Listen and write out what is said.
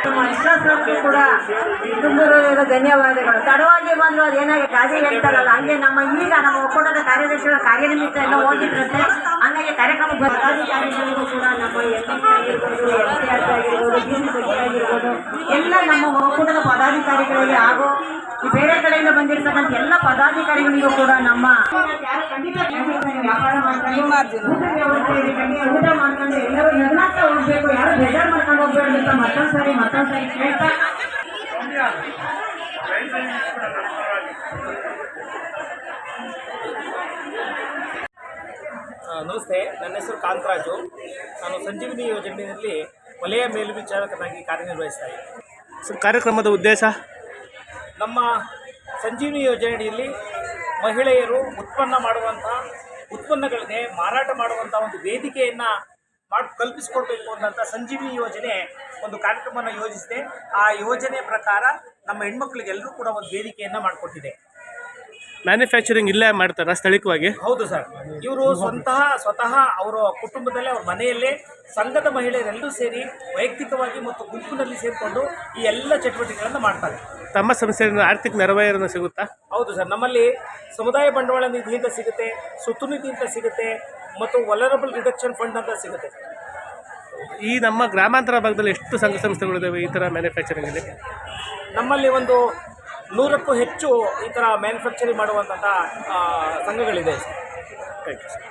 ನಮ್ಮ ವಿಶ್ವಾಸಕ್ಕೂ ಕೂಡ ತುಂಬಿರುವ ಧನ್ಯವಾದಗಳು. ತಡವಾಗಿ ಬಂದ್ರು ಅದೇನಾಗಿ ಗಾದೆ ಹೇಳ್ತಾರಲ್ಲ, ಹಂಗೆ ಈಗ ನಮ್ಮ ಒಕ್ಕೂಟದ ಕಾರ್ಯದರ್ಶಿಗಳ ಕಾರ್ಯನಿಮಿತ್ತ ಎಲ್ಲ ಹೋಗಿದ್ರಂತೆ. ಹಂಗಾಗಿ ಕಾರ್ಯಕ್ರಮ ಪದಾಧಿಕಾರಿಗಳಿಗೂ ಕೂಡ ನಮ್ಮ ಎಸ್ ಆಗಿರ್ಬೋದು, MCRT ಆಗಿರ್ಬೋದು, DCC ಆಗಿರ್ಬೋದು, ಎಲ್ಲ ನಮ್ಮ ಒಕ್ಕೂಟದ ಪದಾಧಿಕಾರಿಗಳಿಗೆ ಹಾಗೂ ಈ ಬೇರೆ ಕಡೆಯಿಂದ ಬಂದಿರ್ತಕ್ಕಂಥ ಎಲ್ಲ ಪದಾಧಿಕಾರಿಗಳಿಗೂ ಕೂಡ ನಮ್ಮ ಖಂಡಿತ ವ್ಯಾಪಾರ ಮಾಡ್ಕೊಂಡು ಊಟ ಮಾಡ್ಕೊಂಡು ಎಲ್ಲರೂ ನಗ್ನಾಗ್ತಾ ಹೋಗ್ಬೇಕು, ಯಾರು ಬೇಜಾರು ಮಾಡ್ಕೊಂಡು ಹೋಗ್ಬೇಡ್ದು ಅಂತ ಮತ್ತೊಂದು ಸರಿ ಕೇಳ್ತಾ ನಮಸ್ತೆ. ನನ್ನ ಹೆಸರು ಕಾಂತರಾಜು. ನಾನು ಸಂಜೀವಿನಿ ಯೋಜನೆಯಲ್ಲಿ ವಲಯ ಮೇಲ್ವಿಚಾರಕನಾಗಿ ಕಾರ್ಯನಿರ್ವಹಿಸ್ತಾ ಇದ್ದೀನಿ. ಸರ್, ಕಾರ್ಯಕ್ರಮದ ಉದ್ದೇಶ ನಮ್ಮ ಸಂಜೀವಿನಿ ಯೋಜನೆಯಲ್ಲಿ ಮಹಿಳೆಯರು ಉತ್ಪನ್ನಗಳಿಗೆ ಮಾರಾಟ ಮಾಡುವಂಥ ಒಂದು ವೇದಿಕೆಯನ್ನು ಕಲ್ಪಿಸಿಕೊಡ್ಬೇಕು ಅನ್ನೋಂಥ ಸಂಜೀವಿನಿ ಯೋಜನೆ ಒಂದು ಕಾರ್ಯಕ್ರಮವನ್ನು ಯೋಜಿಸಿದೆ. ಆ ಯೋಜನೆ ಪ್ರಕಾರ ನಮ್ಮ ಹೆಣ್ಮಕ್ಳಿಗೆಲ್ಲರೂ ಕೂಡ ಒಂದು ವೇದಿಕೆಯನ್ನು ಮಾಡಿಕೊಟ್ಟಿದೆ. ಮ್ಯಾನುಫ್ಯಾಕ್ಚರಿಂಗ್ ಇಲ್ಲೇ ಮಾಡ್ತಾರಾ ಸ್ಥಳೀಯವಾಗಿ? ಹೌದು ಸರ್. ಇವರು ಸ್ವತಃ ಅವರ ಕುಟುಂಬದಲ್ಲೇ, ಅವ್ರ ಮನೆಯಲ್ಲೇ ಸಂಘದ ಮಹಿಳೆಯರೆಲ್ಲರೂ ಸೇರಿ ವೈಯಕ್ತಿಕವಾಗಿ ಮತ್ತು ಗುಂಪಿನಲ್ಲಿ ಸೇರಿಕೊಂಡು ಈ ಎಲ್ಲ ಚಟುವಟಿಕೆಗಳನ್ನು ಮಾಡ್ತಾರೆ. ತಮ್ಮ ಸಂಸ್ಥೆಯಿಂದ ಆರ್ಥಿಕ ನೆರವೇರನ್ನು ಸಿಗುತ್ತಾ? ಹೌದು ಸರ್. ನಮ್ಮಲ್ಲಿ ಸಮುದಾಯ ಬಂಡವಾಳ ನಿಧಿಯಿಂದ ಸಿಗುತ್ತೆ, ಸುತ್ತು ನಿಧಿಯಿಂದ ಸಿಗುತ್ತೆ ಮತ್ತು ವಲರಬಲ್ ರಿಡಕ್ಷನ್ ಫಂಡ್ ಅಂತ ಸಿಗುತ್ತೆ. ಈ ನಮ್ಮ ಗ್ರಾಮಾಂತರ ಭಾಗದಲ್ಲಿ ಎಷ್ಟು ಸಂಘ ಸಂಸ್ಥೆಗಳಿದ್ದಾವೆ ಈ ಥರ ಮ್ಯಾನುಫ್ಯಾಕ್ಚರಿಂಗಲ್ಲಿ? ನಮ್ಮಲ್ಲಿ ಒಂದು 100ಕ್ಕೂ ಹೆಚ್ಚು ಈ ಥರ ಮ್ಯಾನುಫ್ಯಾಕ್ಚರಿಂಗ್ ಮಾಡುವಂಥ ಸಂಘಗಳಿದೆ. Thank you sir.